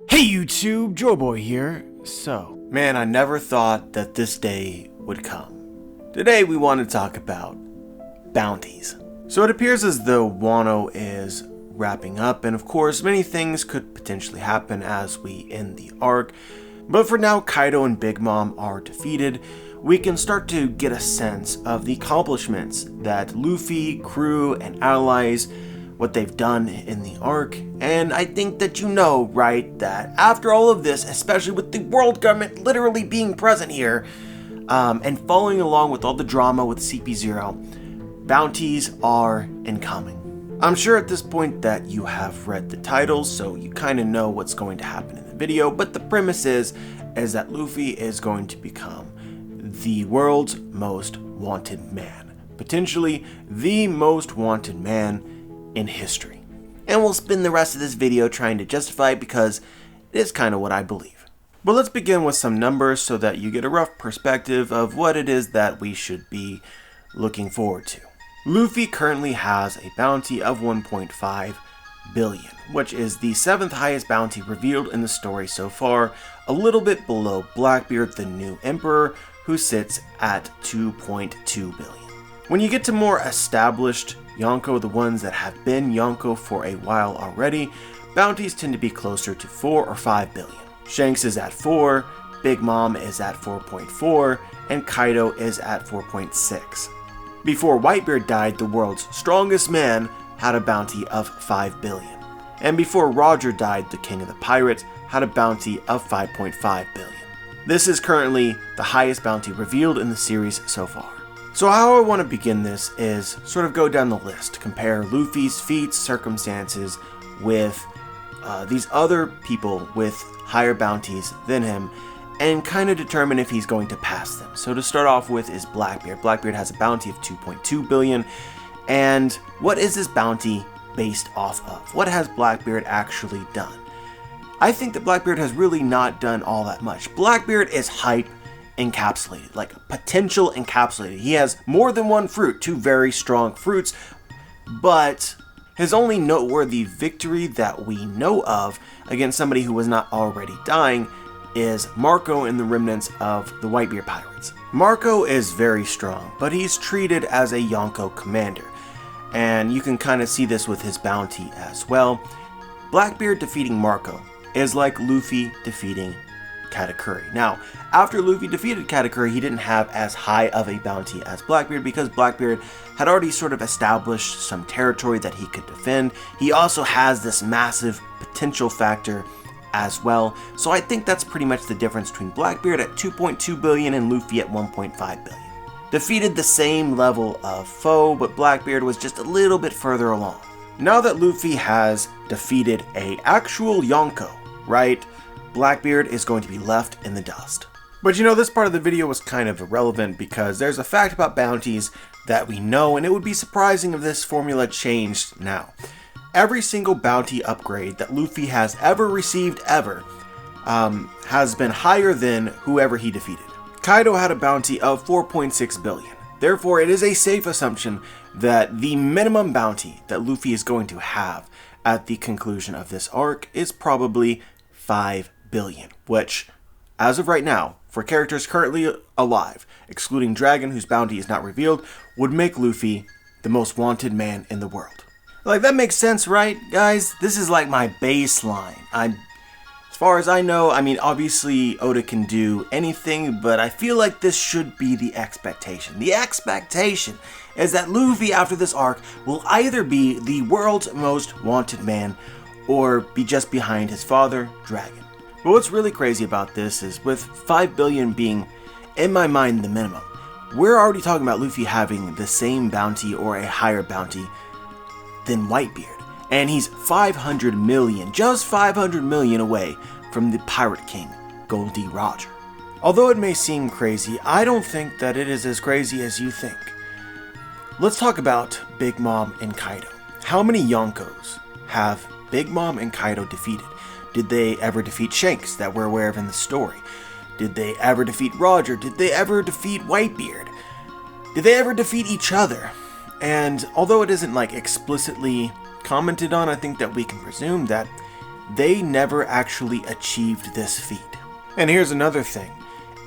Hey YouTube, Joeboy here. So, man, I never thought that this day would come. Today we want to talk about bounties. So it appears as though Wano is wrapping up, and of course many things could potentially happen as we end the arc. But for now, Kaido and Big Mom are defeated. We can start to get a sense of the accomplishments that Luffy, crew, and allies, what they've done in the arc. And I think that you know, right, that after all of this, especially with the world government literally being present here, and following along with all the drama with CP0, bounties are incoming. I'm sure at this point that you have read the titles, so you kind of know what's going to happen in the video, but the premise is that Luffy is going to become the world's most wanted man. Potentially the most wanted man in history. And we'll spend the rest of this video trying to justify it because it is kind of what I believe. But let's begin with some numbers so that you get a rough perspective of what it is that we should be looking forward to. Luffy currently has a bounty of 1.5 billion, which is the 7th highest bounty revealed in the story so far, a little bit below Blackbeard, the new emperor, who sits at 2.2 billion. When you get to more established Yonko, the ones that have been Yonko for a while already, bounties tend to be closer to 4 or 5 billion. Shanks is at 4, Big Mom is at 4.4, and Kaido is at 4.6. Before Whitebeard died, the world's strongest man had a bounty of 5 billion. And before Roger died, the king of the pirates had a bounty of 5.5 billion. This is currently the highest bounty revealed in the series so far. So how I want to begin this is sort of go down the list, compare Luffy's feats, circumstances with these other people with higher bounties than him, and kind of determine if he's going to pass them. So to start off with is Blackbeard. Blackbeard has a bounty of 2.2 billion, and what is this bounty based off of? What has Blackbeard actually done? I think that Blackbeard has really not done all that much. Blackbeard is hype encapsulated, like potential encapsulated. He has more than one fruit, 2 very strong fruits, but his only noteworthy victory that we know of against somebody who was not already dying is Marco and the remnants of the Whitebeard pirates. Marco is very strong, but he's treated as a Yonko commander, and you can kind of see this with his bounty as well. Blackbeard defeating Marco is like Luffy defeating Katakuri. Now, after Luffy defeated Katakuri, he didn't have as high of a bounty as Blackbeard because Blackbeard had already sort of established some territory that he could defend. He also has this massive potential factor as well. So I think that's pretty much the difference between Blackbeard at 2.2 billion and Luffy at 1.5 billion. Defeated the same level of foe, but Blackbeard was just a little bit further along. Now that Luffy has defeated an actual Yonko, right? Blackbeard is going to be left in the dust. But you know, this part of the video was kind of irrelevant because there's a fact about bounties that we know, and it would be surprising if this formula changed now. Every single bounty upgrade that Luffy has ever received has been higher than whoever he defeated. Kaido had a bounty of 4.6 billion. Therefore, it is a safe assumption that the minimum bounty that Luffy is going to have at the conclusion of this arc is probably 5 billion, which, as of right now, for characters currently alive, excluding Dragon, whose bounty is not revealed, would make Luffy the most wanted man in the world. Like, that makes sense, right, guys? This is like my baseline. As far as I know, I mean, obviously Oda can do anything, but I feel like this should be the expectation. The expectation is that Luffy, after this arc, will either be the world's most wanted man or be just behind his father, Dragon. But what's really crazy about this is with 5 billion being, in my mind, the minimum, we're already talking about Luffy having the same bounty or a higher bounty than Whitebeard. And he's 500 million, just 500 million away from the Pirate King, Goldie Roger. Although it may seem crazy, I don't think that it is as crazy as you think. Let's talk about Big Mom and Kaido. How many Yonkos have Big Mom and Kaido defeated? Did they ever defeat Shanks that we're aware of in the story? Did they ever defeat Roger? Did they ever defeat Whitebeard? Did they ever defeat each other? And although it isn't like explicitly commented on, I think that we can presume that they never actually achieved this feat. And here's another thing.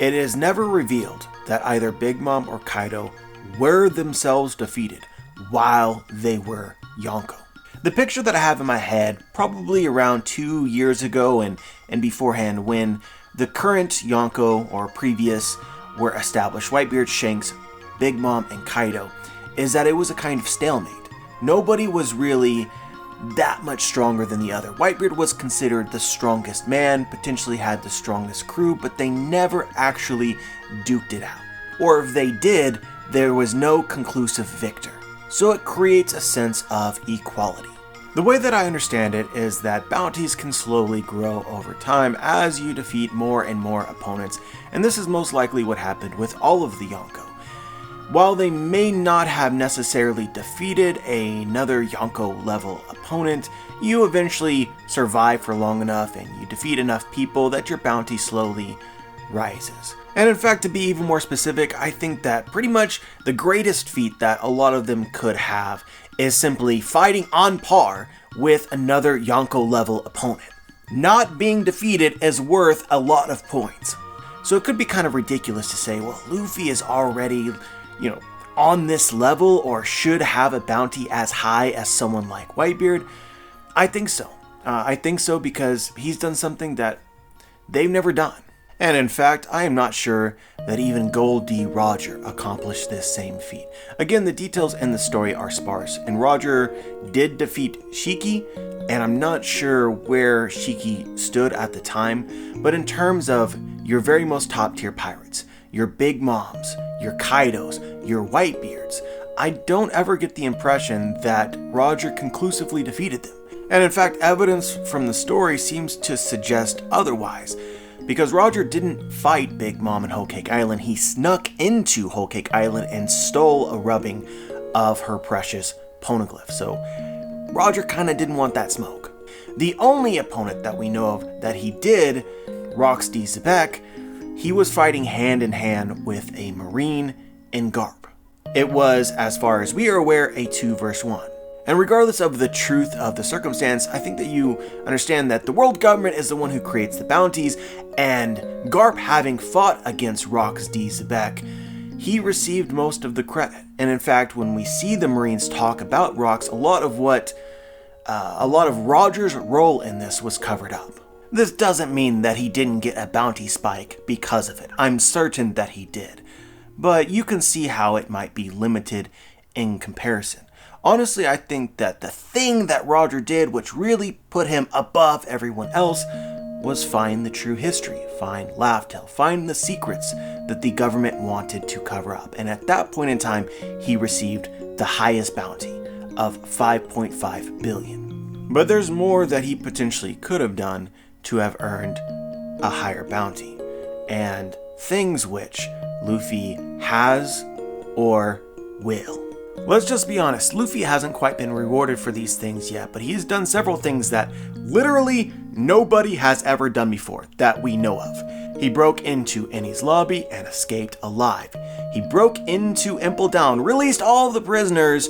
It is never revealed that either Big Mom or Kaido were themselves defeated while they were Yonko. The picture that I have in my head, probably around 2 years ago and beforehand, when the current Yonko or previous were established, Whitebeard, Shanks, Big Mom, and Kaido, is that it was a kind of stalemate. Nobody was really that much stronger than the other. Whitebeard was considered the strongest man, potentially had the strongest crew, but they never actually duked it out. Or if they did, there was no conclusive victor. So it creates a sense of equality. The way that I understand it is that bounties can slowly grow over time as you defeat more and more opponents, and this is most likely what happened with all of the Yonko. While they may not have necessarily defeated another Yonko level opponent, you eventually survive for long enough and you defeat enough people that your bounty slowly rises. And in fact, to be even more specific, I think that pretty much the greatest feat that a lot of them could have is simply fighting on par with another Yonko level opponent. Not being defeated is worth a lot of points. So it could be kind of ridiculous to say, well, Luffy is already, on this level or should have a bounty as high as someone like Whitebeard. I think so. I think so because he's done something that they've never done. And in fact, I am not sure that even Gold D. Roger accomplished this same feat. Again, the details in the story are sparse, and Roger did defeat Shiki, and I'm not sure where Shiki stood at the time, but in terms of your very most top tier pirates, your Big Moms, your Kaidos, your Whitebeards, I don't ever get the impression that Roger conclusively defeated them. And in fact, evidence from the story seems to suggest otherwise. Because Roger didn't fight Big Mom in Whole Cake Island, he snuck into Whole Cake Island and stole a rubbing of her precious poneglyph. So Roger kind of didn't want that smoke. The only opponent that we know of that he did, Rox D. Zebek, he was fighting hand in hand with a Marine in Garp. It was, as far as we are aware, a 2 versus 1. And regardless of the truth of the circumstance, I think that you understand that the world government is the one who creates the bounties, and Garp, having fought against Rox D. Zebek, he received most of the credit. And in fact, when we see the Marines talk about Rox, a lot of Roger's role in this was covered up. This doesn't mean that he didn't get a bounty spike because of it. I'm certain that he did. But you can see how it might be limited in comparison. Honestly, I think that the thing that Roger did, which really put him above everyone else, was find the true history, find Laugh Tale, find the secrets that the government wanted to cover up. And at that point in time, he received the highest bounty of 5.5 billion. But there's more that he potentially could have done to have earned a higher bounty, and things which Luffy has or will. Let's just be honest, Luffy hasn't quite been rewarded for these things yet, but he's done several things that literally nobody has ever done before that we know of. He broke into Eni's lobby and escaped alive. He broke into Impel Down, released all of the prisoners,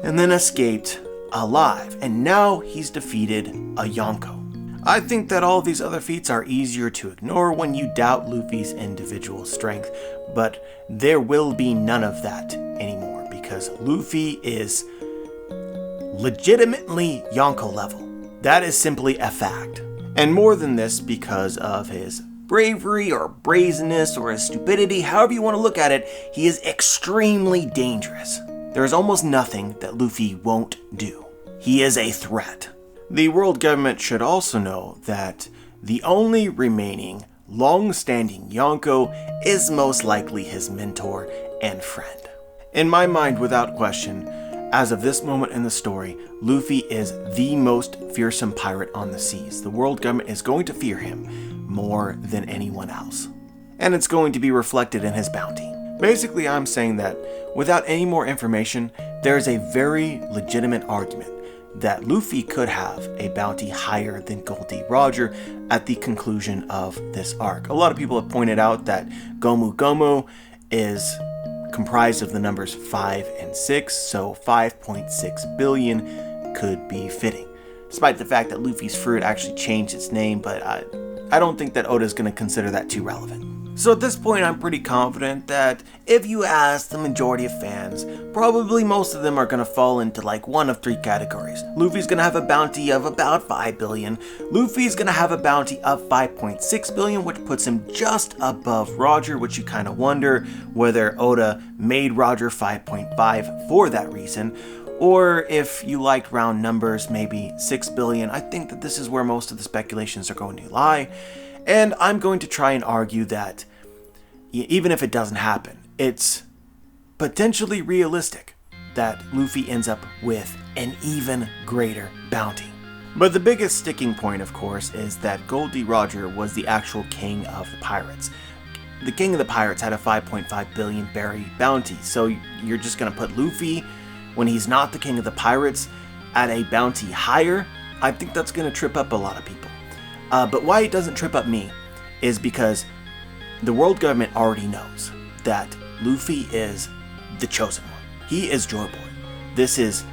and then escaped alive. And now he's defeated a Yonko. I think that all of these other feats are easier to ignore when you doubt Luffy's individual strength, but there will be none of that anymore. Because Luffy is legitimately Yonko level. That is simply a fact. And more than this, because of his bravery or brazenness or his stupidity, however you want to look at it, he is extremely dangerous. There is almost nothing that Luffy won't do. He is a threat. The world government should also know that the only remaining long-standing Yonko is most likely his mentor and friend. In my mind, without question, as of this moment in the story, Luffy is the most fearsome pirate on the seas. The world government is going to fear him more than anyone else. And it's going to be reflected in his bounty. Basically, I'm saying that without any more information, there is a very legitimate argument that Luffy could have a bounty higher than Gold D. Roger at the conclusion of this arc. A lot of people have pointed out that Gomu Gomu is comprised of the numbers 5 and 6, so 5.6 billion could be fitting. despite the fact that Luffy's fruit actually changed its name, but I don't think that Oda's going to consider that too relevant. So at this point, I'm pretty confident that if you ask the majority of fans, probably most of them are going to fall into like one of three categories. Luffy's going to have a bounty of about 5 billion. Luffy's going to have a bounty of 5.6 billion, which puts him just above Roger, which you kind of wonder whether Oda made Roger 5.5 for that reason. Or if you liked round numbers, maybe 6 billion. I think that this is where most of the speculations are going to lie. And I'm going to try and argue that even if it doesn't happen, it's potentially realistic that Luffy ends up with an even greater bounty. But the biggest sticking point, of course, is that Goldie Roger was the actual king of the pirates. The king of the pirates had a 5.5 billion berry bounty, so you're just going to put Luffy, when he's not the king of the pirates, at a bounty higher? I think that's going to trip up a lot of people. But why it doesn't trip up me is because the world government already knows that Luffy is the chosen one. He is Joy Boy. This is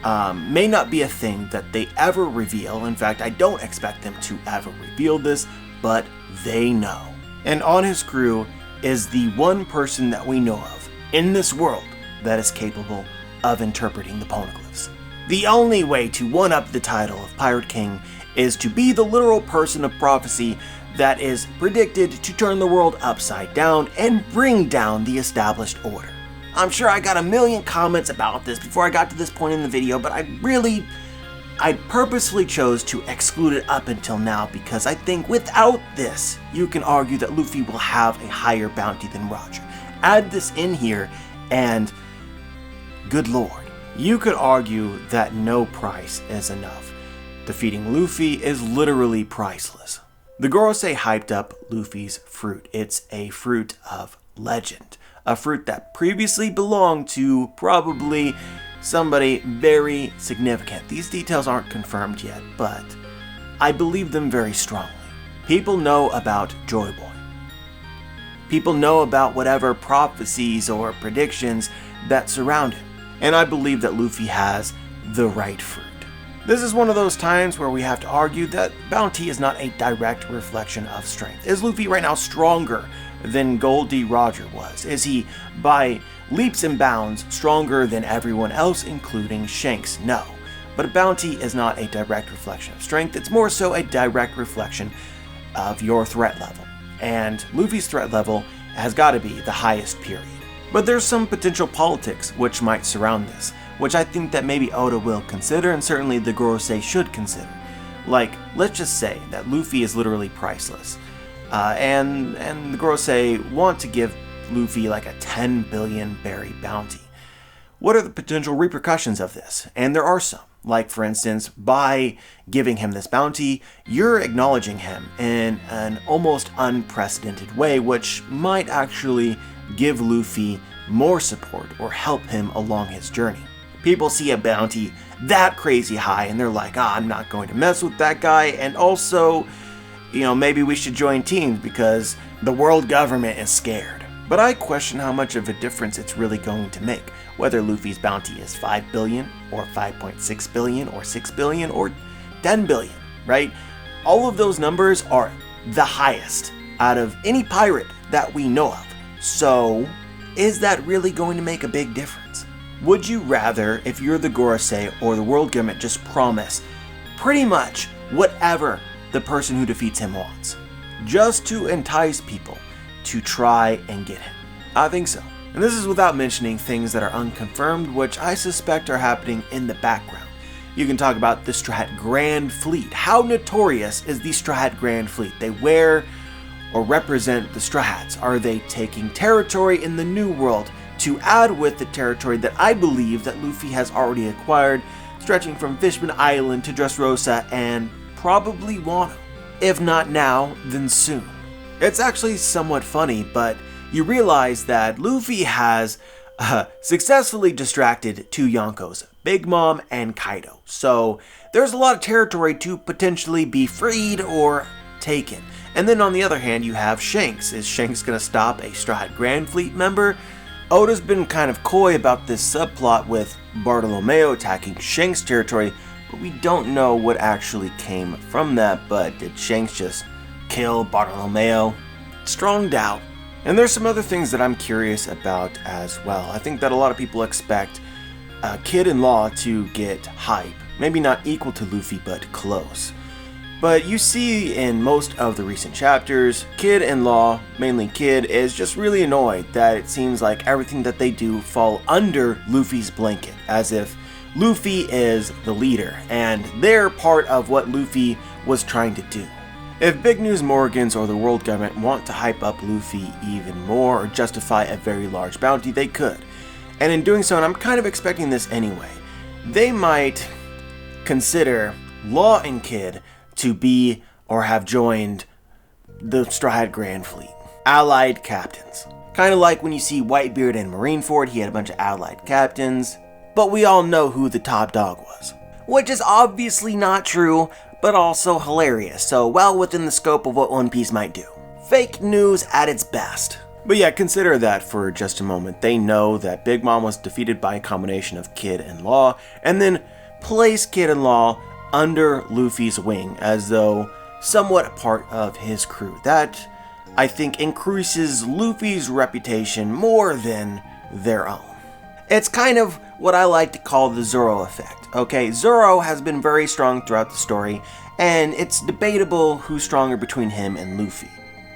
may not be a thing that they ever reveal. In fact, I don't expect them to ever reveal this, but they know. And on his crew is the one person that we know of in this world that is capable of interpreting the poneglyphs. The only way to one-up the title of Pirate King is to be the literal person of prophecy that is predicted to turn the world upside down and bring down the established order. I'm sure I got a million comments about this before I got to this point in the video, but I purposely chose to exclude it up until now because I think without this, you can argue that Luffy will have a higher bounty than Roger. Add this in here and good lord, you could argue that no price is enough. Defeating Luffy is literally priceless. The Gorosei hyped up Luffy's fruit. It's a fruit of legend. A fruit that previously belonged to probably somebody very significant. These details aren't confirmed yet, but I believe them very strongly. People know about Joy Boy. People know about whatever prophecies or predictions that surround him. And I believe that Luffy has the right fruit. This is one of those times where we have to argue that bounty is not a direct reflection of strength. Is Luffy right now stronger than Goldie Roger was? Is he, by leaps and bounds, stronger than everyone else, including Shanks? No. But a bounty is not a direct reflection of strength. It's more so a direct reflection of your threat level. And Luffy's threat level has got to be the highest period. But there's some potential politics which might surround this, which I think that maybe Oda will consider, and certainly the Gorosei should consider. Like, let's just say that Luffy is literally priceless, and the Gorosei want to give Luffy like a 10 billion berry bounty. What are the potential repercussions of this? And there are some. Like, for instance, by giving him this bounty, you're acknowledging him in an almost unprecedented way, which might actually give Luffy more support or help him along his journey. People see a bounty that crazy high and they're like, I'm not going to mess with that guy, and also, maybe we should join teams because the world government is scared. But I question how much of a difference it's really going to make, whether Luffy's bounty is 5 billion or 5.6 billion or 6 billion or 10 billion, right? All of those numbers are the highest out of any pirate that we know of. So, is that really going to make a big difference? Would you rather, if you're the Gorosei or the world government, just promise pretty much whatever the person who defeats him wants, just to entice people to try and get him? I think so. And this is without mentioning things that are unconfirmed, which I suspect are happening in the background. You can talk about the Strahat Grand Fleet. How notorious is the Strahat Grand Fleet? They wear or represent the Strahats. Are they taking territory in the New World to add with the territory that I believe that Luffy has already acquired, stretching from Fishman Island to Dressrosa and probably Wano? If not now, then soon. It's actually somewhat funny, but you realize that Luffy has successfully distracted two Yonkos, Big Mom and Kaido. So there's a lot of territory to potentially be freed or taken. And then on the other hand, you have Shanks. Is Shanks going to stop a Strahat Grand Fleet member? Oda's been kind of coy about this subplot with Bartolomeo attacking Shanks' territory, but we don't know what actually came from that. But did Shanks just kill Bartolomeo? Strong doubt. And there's some other things that I'm curious about as well. I think that a lot of people expect Kid and Law to get hype. Maybe not equal to Luffy, but close. But you see in most of the recent chapters, Kid and Law, mainly Kid, is just really annoyed that it seems like everything that they do fall under Luffy's blanket, as if Luffy is the leader, and they're part of what Luffy was trying to do. If Big News Morgans or the world government want to hype up Luffy even more or justify a very large bounty, they could. And in doing so, and I'm kind of expecting this anyway, they might consider Law and Kid to be or have joined the Straw Hat Grand Fleet. Allied captains. Kind of like when you see Whitebeard in Marineford, he had a bunch of allied captains. But we all know who the top dog was. Which is obviously not true, but also hilarious, so well within the scope of what One Piece might do. Fake news at its best. But yeah, consider that for just a moment. They know that Big Mom was defeated by a combination of Kid and Law, and then place Kid and Law under Luffy's wing as though somewhat a part of his crew. That, I think, increases Luffy's reputation more than their own. It's kind of what I like to call the Zoro effect. Okay, Zoro has been very strong throughout the story, and it's debatable who's stronger between him and Luffy.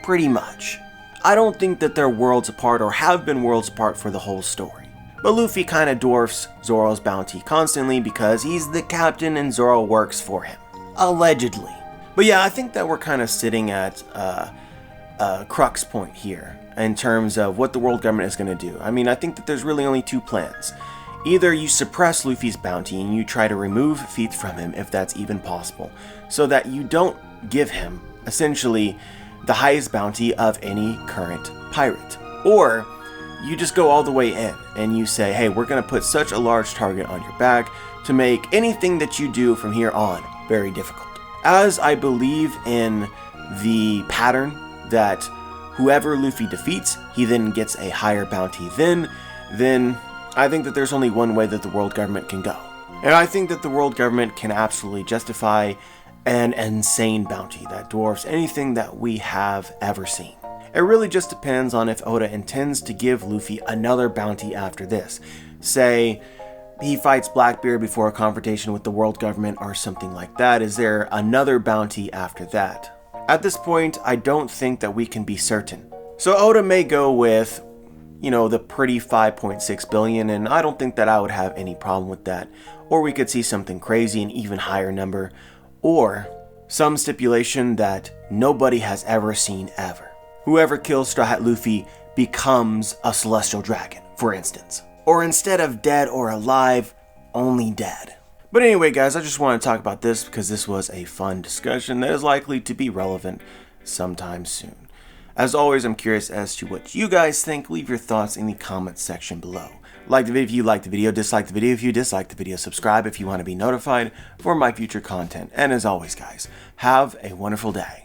Pretty much. I don't think that they're worlds apart or have been worlds apart for the whole story. But Luffy kind of dwarfs Zoro's bounty constantly because he's the captain and Zoro works for him. Allegedly. But yeah, I think that we're kind of sitting at a crux point here in terms of what the world government is going to do. I mean, I think that there's really only two plans. Either you suppress Luffy's bounty and you try to remove feet from him if that's even possible, so that you don't give him, essentially, the highest bounty of any current pirate. Or you just go all the way in and you say, hey, we're going to put such a large target on your back to make anything that you do from here on very difficult. As I believe in the pattern that whoever Luffy defeats, he then gets a higher bounty then I think that there's only one way that the world government can go. And I think that the world government can absolutely justify an insane bounty that dwarfs anything that we have ever seen. It really just depends on if Oda intends to give Luffy another bounty after this. Say, he fights Blackbeard before a confrontation with the world government or something like that. Is there another bounty after that? At this point, I don't think that we can be certain. So Oda may go with, the pretty 5.6 billion, and I don't think that I would have any problem with that. Or we could see something crazy, an even higher number, or some stipulation that nobody has ever seen ever. Whoever kills Straw Hat Luffy becomes a celestial dragon, for instance. Or instead of dead or alive, only dead. But anyway, guys, I just want to talk about this because this was a fun discussion that is likely to be relevant sometime soon. As always, I'm curious as to what you guys think. Leave your thoughts in the comments section below. Like the video if you liked the video, dislike the video if you disliked the video, subscribe if you want to be notified for my future content. And as always, guys, have a wonderful day.